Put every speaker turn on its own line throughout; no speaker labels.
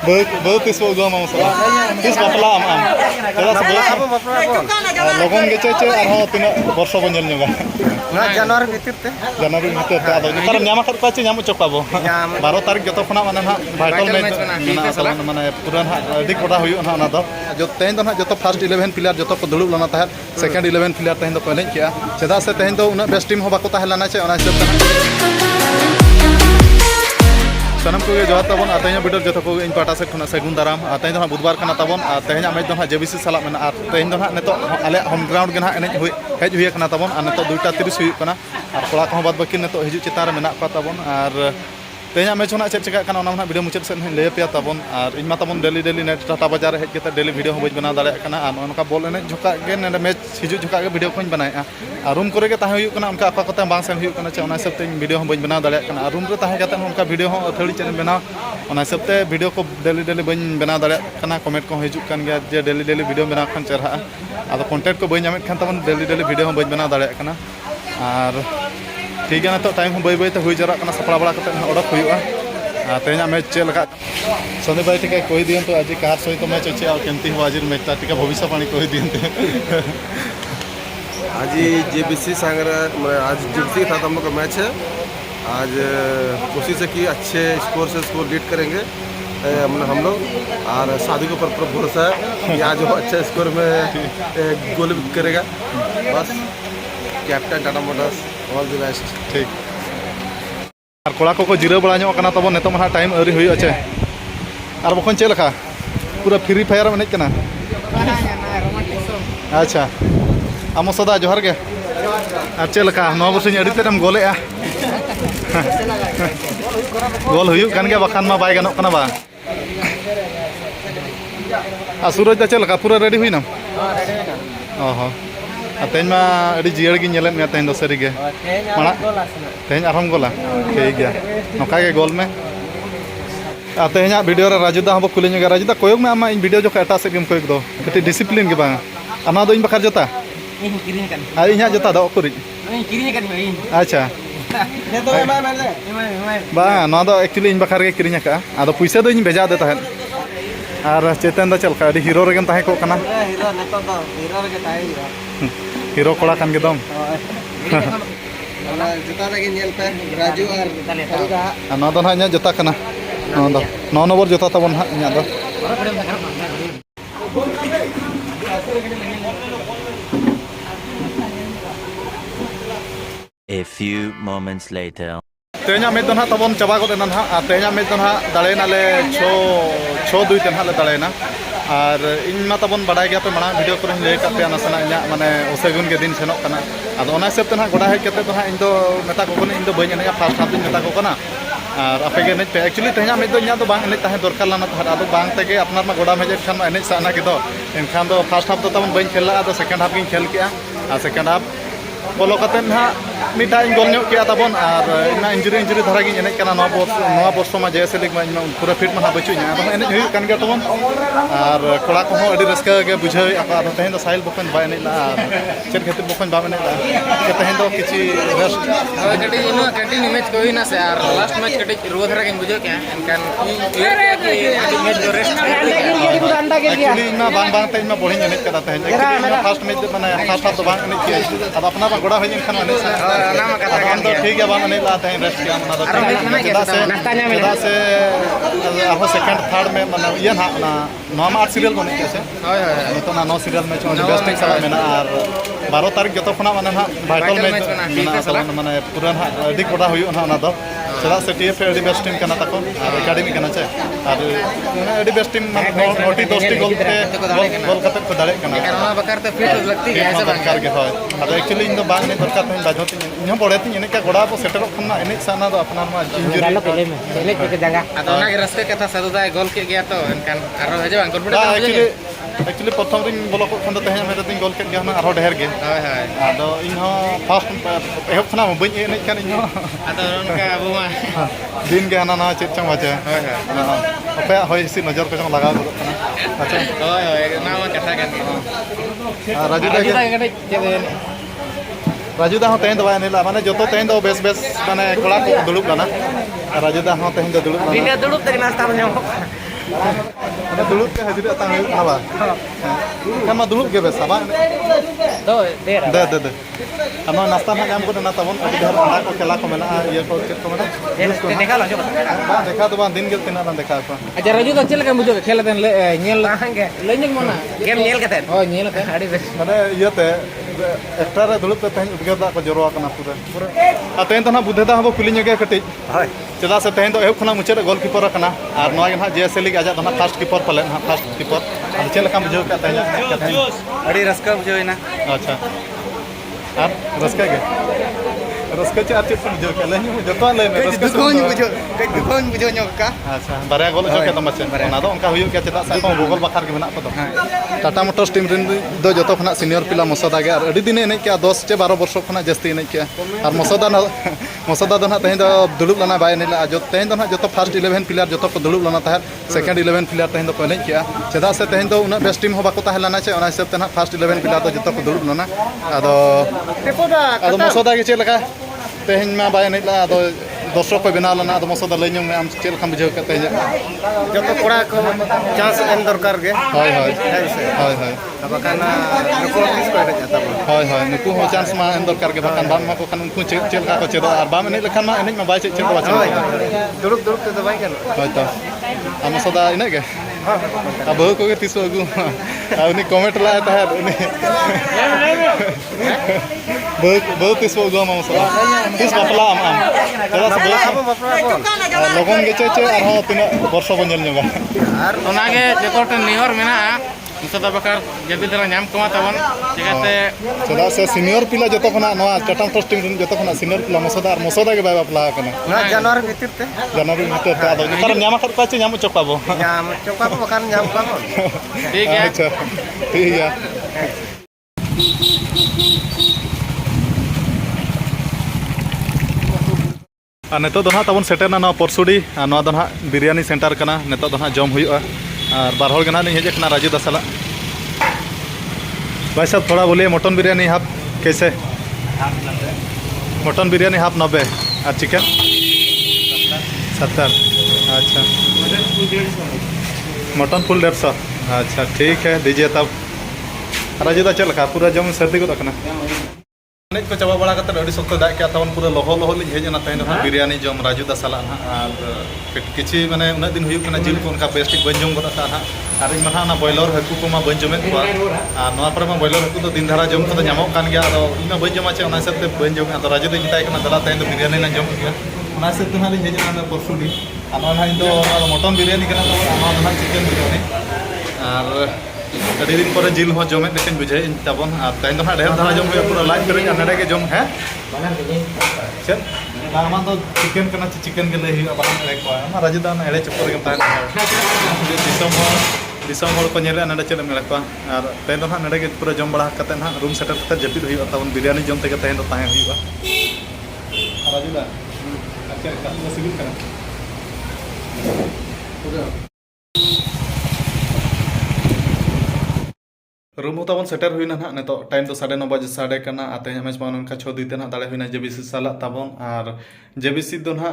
Bau tis mau gua mau salah. Tis bapla am. Jelas logon ge cece arho tina borso bon nyel nyoga.
Nah, Januari bhitir te.
Januari bhitir te ado nitar nyama khat pache nyamu chok pabo. 12 tarik joto khona mane ha vital match mena asal mane puran ha dik koda huyu ha ona do. Jo tehin do ha joto first 11 player joto ko dulub lana tahat second 11 player tehin do ko enej kia. Cheda se tehin do una best team ho bako tahelana che ona hisab sanam ko ge jawat tabon atenya video joto ko in pata se khona segun daram atenya do budbar kana tabon atenya match do ha JBC sala mena at tehin do ha neto ale home ground ge na enej hui hej hui kana tabon an neto 2:30 huyu kana ar kola ko bad bakin neto hiju citar mena ko tabon ar tehnya match hona cek cek kana ona na video mucet sen lay pia tabon ar inma tabon daily net tata bazar hej keta daily video hoboj bana dare kana an onka bol enej jhoka ge ne match hiju jhoka ge video koin banai a room kore ge tahe huyu kana onka apa kota bang sen huyu kana che ona hisab te video hoboj bana dare kana room re tahe kata onka video ho athari chen bana ona hisab te video ko daily bain bana dare kana comment ko hiju kan ge je daily video bana khan cherha ado content ko bain nyamet khan tabon daily video hoboj bana dare kana ar ठीक है ना तो time हम बै ते हुई जरा kana sapla bala kate odok huyuga tehnya match chel laka sonde bai ठीक है कोई दिन तो आज कार सही तो मैच अच्छे और केमती हुआ आज मैच ता ठीक है भविष्य पानी कोई दिन ते
आज JBC सांगर आज JBC के साथ हम लोग का मैच है। आज कोशिश है कि अच्छे स्कोर से स्कोर लीड करेंगे हम लोग और साधु के ऊपर भरोसा है कि आज वो अच्छे स्कोर में गोल करेगा। बस captain Tata Motors all the best.
ठीक और कोड़ा को जिरा बड़ा ᱧᱚᱜ kana tabon neto ma time अरी हुई अच्छे और बखन चे लखा पूरा फ्री फायर में कना अच्छा आमो सदा जोहर के और चे लखा नो बसिन अडी तेम गोलेआ गोल हुई कान के बखान मा बाय गानोक kana बा आ सूरज दा चे लखा पूरा रेडी हुई ना ओहो तेज मा अड़ी जियर गी नेलेन मे तेज दो सरी गे माना तेज आरम गोला ठीक गया नोका गे गोल में तेज वीडियो रे राजुदा हबो कुलिन गे राजुदा कोयक में आमा इन वीडियो जो एटा से गेम कोयक दो कति डिसिप्लिन गे बा अना दो इन बखार जोता इन किरिन कन आ इन्हा जोता दो कुरि इन किरिन कन इन अच्छा ने तो बा नो दो एक्चुअली इन बखार गे किरिन का आदो पैसा दो इन भेजा दे ताहन और चेतन दा चलका अडी हीरो रेगन ताहे को कना हीरो नेतो दो हीरो रे के ताहे हीरो कोड़ा कान गेदम ओना जता लगे नेल पे राजू और ना दो ना जता कना नो नंबर जता तबन हा इना दो
A few moments later
तेना में तो ना तबन चबा को देना हा तेना में तो ना दलेना ले 6-2 तेन हा ले दलेना और इन मा तबन बड़ाई गया पे मना वीडियो को ले करते नसना इना माने ओसेगुन के दिन सेनोक कना आदो ओना हिसाब ते ना गोडा हे केते तो हा इन दो मेता को इन दो बइन ने फर्स्ट हाफ दिन मेता को कना और आपे के ने एक्चुअली तेना में तो इना तो बांग ने ताहे दरकार लाना तो आदो बांग तके अपनार मा गोडा में जे खान एने साना के तो एनखान दो फर्स्ट हाफ तो तबन बइन खेला आदो सेकंड हाफ गिन खेल किया और सेकंड हाफ बोलो कते ना मिटा इन गोल ᱧᱚᱜ किया तबन और इना इंजरी धारा गिन एने कना नवा बर्ष मा जैसे लीग मा पूरा फिट मा बचु ᱧᱟ आदो एने हुई कान गे तबन और कोड़ा को हो अडी रस्का गे बुझाई आका आदो तेन दो साइल बखन बा एने ला चेन खातिर बखन बा एने ला के तेन दो किछि रेस्ट
कटी इनो कंटिन्यू मैच कोई ना से और लास्ट मैच कटी रुवा धरा के बुझो क्या एनकान ये मैच दो रेस्ट
एक्चुअली इना बांग ते इना बोलिंग एने कदा तेन एक्चुअली फर्स्ट मैच माने फर्स्ट हाफ तो बांग एने किया अब अपना बा गोड़ा होइन खान एने
ना मा कथा
हम तो ठीक है बांग एने ला तेन रेस्ट किया मना दो चेदा से अब सेकंड थर्ड में माने ये ना नॉर्मल आर्ट सीरियल बने कैसे हाय हाय तो ना नो सीरियल मैच में बेस्टिंग साला में और 12 तारीख जतो खना माने ना वाइटल मैच में साला माने पूरा अडी कोडा हुई ना दो चला से टीएफ अडी बेस्ट टीम कना तको और एकेडमी कना छे और माने अडी बेस्ट टीम माने 10 गोल पे गोल कते को दाड़े कना
करना बकर तो फिट लगती है ऐसे
बकर के होय अब एक्चुअली इन दो बांग ने दरकार तो बाजोती इन बड़े तीन इने का गोडा को सेटल खना इने साना दो अपना मा इंजरी
पहले के जगह अदोना के रास्ते कथा सदुदा गोल के गया तो इनकान आरो हे जबान कॉन्फिडेंस
एक्चुअली प्रथम दिन बोलो को खंद तेहन में दिन गोल के गया ना आरो ढेर गे
हाय हाय
आदो इन हो फर्स्ट एहब खना बइन एने कान इन हो
आदो उनका अबू मा
दिन के ना चेक चंग बाचे
हाय हाय
अपे होय सी नजर को चंग लगा कना अच्छा
हाय हाय ना मा कथा kan
राजू दा हो तेहन दो बाने ला माने जतो तेहन दो बेस माने कोड़ा को दुलुब गाना राजू दा हो तेहन दो दुलुब
बिना दुलुब तक नाश्ता बन जाओ
Ada dulu ke hadir datang apa? Kan mah dulu ke besa ba?
Do dera.
Deh. Ano nasta na nyam ko na tabon ko dihar anda ko kela ko mena iya ko ket ko mena.
देखा लो
Ba dekha to ba din gel tina ban dekha ko.
अच्छा रजू तो चल के मुझे खेल then nail ले nail मना game nail कते ओ नेल कते आड़ी base
Mane iya te extra re dulu te teh udgar da ko joro kana pura. Aten to na budhe da habo kulinya ge kati.
Hai.
Cheda se teh to ehuk khona muche gol keeper kana ar noa ge na JSL ge aja to na first keeper pale na first keeper. Ad chel kam bujau ka teh nya.
अड़ी Ruska बुझे ना
अच्छा আর রসকা গে রসকা চে আর চেত বুঝো কে লাইনি জতো লাই মে রসকা
दुकान बुझे ᱧᱚᱜ का
আচ্ছা বারে গোল জো কে তমাছে না দো অনকা হুইউ কে চেতা সা কো গুগল বাখার গে মেনা কো টাটা মোটরস টিম রেন দো জতো খনা সিনিয়র পিলা মসদা গে আর আডি দিনে এনে কে 10 চে 12 বর্ষ খনা জাস্তি এনে কে আর মসদা দো না তেহেন দো দুলুব লানা বাই এনে লা জতো তেহেন দো না জতো ফার্স্ট 11 প্লেয়ার জতো को दुलुब लाना ताहे सेकंड 11 प्लेयार तेहेन दो को एने के चेदा से तेहेन दो उना बेस्ट टीम हो बाको ताहे लाना चे ओना हिसाब ते ना फर्स्ट 11 प्लेयार दो जतो को दुलुब लाना आदो मसोदा के चे लगा तेहेन मा बाय एने ला आदो दर्शक को बेना लाना आदो मसोदा लैन में आम चे लखा बुझाव के तेहेन
जब तो कोड़ा को चांस एम दरकार गे
हाय
बकाना नुको किस को एटा जाता
हाय नुकु हो चांस मा एम दरकार के बकान बाम मा को खान उनको चे लखा को चेदो आर बाम एने लखन मा एने मा बाय चे को बाचे
दुरुक ते दबाई कर
हाय तो आम मसोदा इने के अब को के तिसो अगु उनी कमेंट लाए ताहे उनी बहुत तिसो अगु आम मसोदा तिस बापला आम चला से लगन गे चे आर हो तिना वर्ष बन नेल ᱧᱚᱜᱟ
और ओनागे जेकोटे निहर मेना मुसदा बकार जबी दरा नाम कमा तबन चिकाते
चला से सीनियर पिला जतो खना नवा टाटा मोटर्स टीम रन जतो खना सीनियर पिला मसोदा आर मसोदा के बाय बापला कना
ना जानवर भीतर ते
जनवरी भीतर ते आदो नतर ᱧᱟᱢ खत पाचे ᱧᱟᱢ चोकाबो
नाम चौका को बकान नाम का
ठीक है
अच्छा ठीक है আর নেতো দো না তবন সেটের না পরশুডি আর নয়া দো না বিরিয়ানি সেন্টার কানা নেতো দো না জম हुआ আর बार हर गना नहीं हेज कना राजू दसाला भाई साहब थोड़ा बोलिए मटन बिरयानी हाफ कैसे मटन बिरयानी हाफ 90 और चिकन 70 अच्छा मटन फुल 150 अच्छा ठीक है दीजिए तब राजू दा चल का पूरा जम सर्दी को रखना एनेज को चाबा बड़ा कते अड़ी सख्त दाग के तवन पूरा लोहो लोहो लिज हेज ना तैन बिरयानी जम राजू दा साला ना और किछि माने उना दिन हुयु कना जिल को उनका बेस्टिक बन जम गता था और इन मना ना बॉयलर हकु को मा बन जमे को और नवा पर मा बॉयलर हकु तो दिन धारा जम को ᱧᱟᱢᱚᱜ kan गया तो इन बन जमा चे उना सबते बन जम तो राजू दे मिताय कना दला तैन बिरयानी ना जम गया उना से तुना लिज हेज ना परसुडी आमा ना इन तो मटन बिरयानी कना तो आमा ना चिकन बिरयानी और अड़ी दिन पर जिल हो जमे लेकिन बुझे तबन तैन तो ढेर धारा जम पूरा लाइव करे नडे के जम है चल आमा तो चिकन कना चिकन के ले बांग ले को आमा राजू दा एड़े चपर के तान दिसम हर को नेले नडे चले मेले को और तैन तो नडे के पूरा जम बड़ा कते ना रूम सेटअप कते जपिद हुई तबन बिरयानी जम ते तैन तो ताहे हुई राजू दा अच्छा का सिबिल कना रूम तबन सेटर हुई ना नितो टाइम तो 9:30 बजे साढ़े कना आते हमें पान उनका छो दीते ना दाड़े हुई जेबीसी साला तबन और जेबीसी दो ना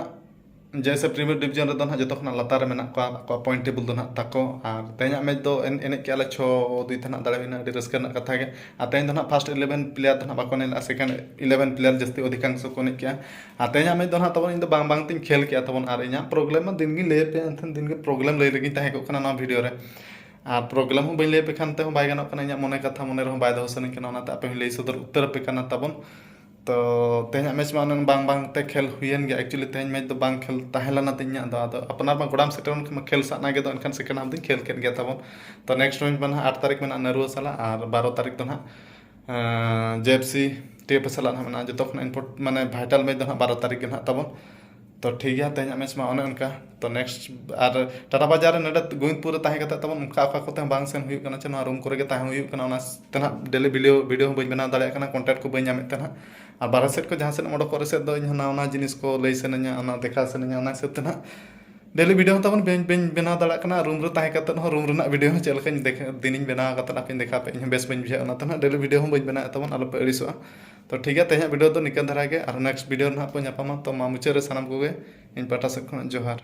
जैसे प्रीमियर डिवीजन रे दो ना जतो खना लतार में को पॉइंट टेबल दो ना ताको और तेज मैच दो एने के आले छो दीते ना दाड़े हुई ना रस्क ना कथा के तेज दो ना फर्स्ट 11 प्लेयर दो ना बाको ने सेकंड 11 प्लेयर जस्ती अधिकांश को ने किया तेज मैच दो ना तबन इन दो बांग बांग तिन खेल किया तबन और इना प्रॉब्लम दिन गी ले पे अंथन दिन के प्रॉब्लम ले लगी ताहे को ना वीडियो रे और प्रोग्राम हो बे पे खानते बै गानों मन कथा मन रहा बै दो सनी आप लै सदर उत्तर पे तबन तो तेज मैच में बांग बांग ते खेल हुईन गया एक्चुअली तेज मैच तो बांग खेल तहलना तीन अपनार में गोड़ाम सेटर खेल साना गे एनखान सेकेंड हाफ दिन खेल के तबन तो नेक्स्ट मैच में 8 तारीख में नरुआ साला और 12 तारीख तो ना JFC TF साला में जो इम्पोर्ट माने भाइटल मैच 12 तारीख के तबन तो ठीक है तेज मैच में उन उनका तो नेक्स्ट और टाटा बाजार नडे गोविंदपुर तब तबन उनका को बांग सेन हुई चे रूम को डेली वीडियो बी बना दाड़ा कॉन्टैक्ट को बी नामे और बारह सेट को जहाँ से ओडक से ना जिनिस को लै सेना देखा सेना हिसाब से डेली वीडियो तबन बी बना दाड़ा रूम रे रूम वीडियो चलका दिन बना आपे देखा पे बेस बी बुझा डेली वीडियो बी बना तबन आलोपे अड़ीसों तो ठीक है तेज वीडियो तो निकन धारा और नेक्स्ट वीडियो ना को तो मा मुचाद सामान को इन पाटा से जोहार।